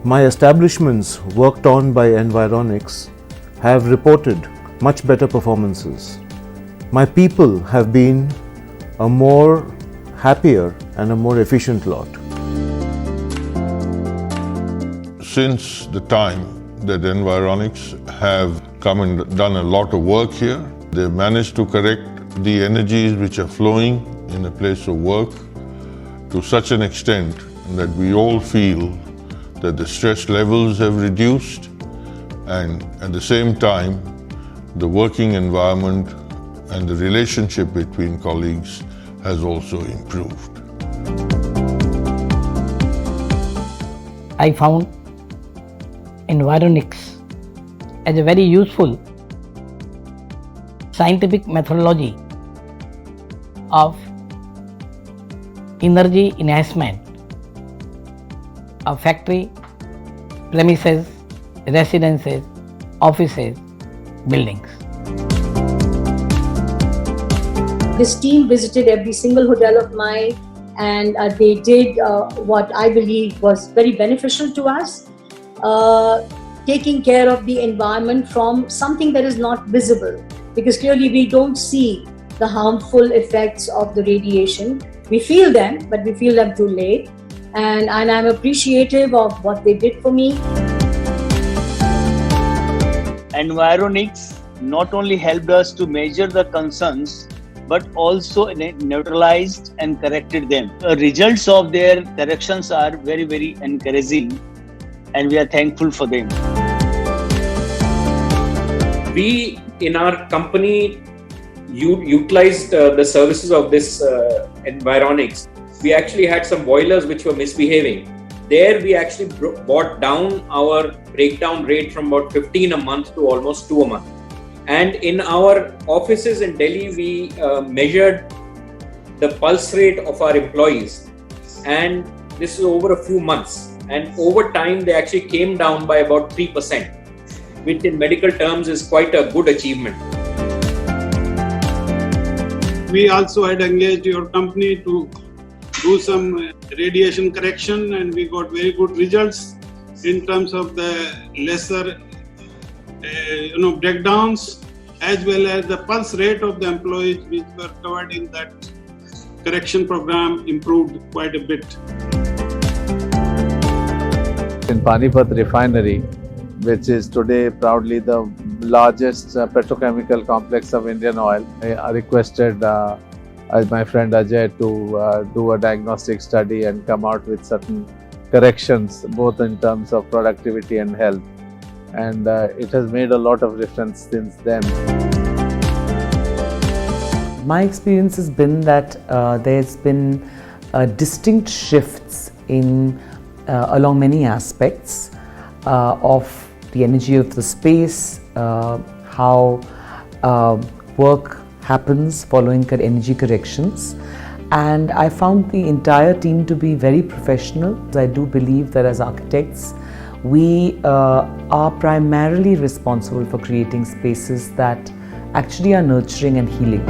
My establishments worked on by Environics have reported much better performances. My people have been a more happier and a more efficient lot. Since the time that Environics have come and done a lot of work here, they've managed to correct the energies which are flowing in a place of work to such an extent that we all feel that the stress levels have reduced, and at the same time the working environment and the relationship between colleagues has also improved. I found Environics as a very useful scientific methodology of energy enhancement of factory, premises, residences, offices, buildings. This team visited every single hotel of mine, and they did what I believe was very beneficial to us, taking care of the environment from something that is not visible, because clearly we don't see the harmful effects of the radiation. We feel them, but we feel them too late, and I'm appreciative of what they did for me. Environics not only helped us to measure the concerns, but also neutralized and corrected them. The results of their corrections are very, very encouraging, and we are thankful for them. We in our company utilized the services of this Environics. We actually had some boilers which were misbehaving. There we actually brought down our breakdown rate from about 15 a month to almost 2 a month. And in our offices in Delhi, we measured the pulse rate of our employees. And this is over a few months. And over time, they actually came down by about 3%, which in medical terms is quite a good achievement. We also had engaged your company to do some radiation correction, and we got very good results in terms of the lesser breakdowns, as well as the pulse rate of the employees which were covered in that correction program improved quite a bit. In Panipat Refinery, which is today proudly the largest petrochemical complex of Indian Oil, I requested my friend Ajay to do a diagnostic study and come out with certain corrections, both in terms of productivity and health. And it has made a lot of difference since then. My experience has been that there's been distinct shifts in along many aspects of the energy of the space, how work happens following energy corrections, and I found the entire team to be very professional. I do believe that as architects, we are primarily responsible for creating spaces that actually are nurturing and healing.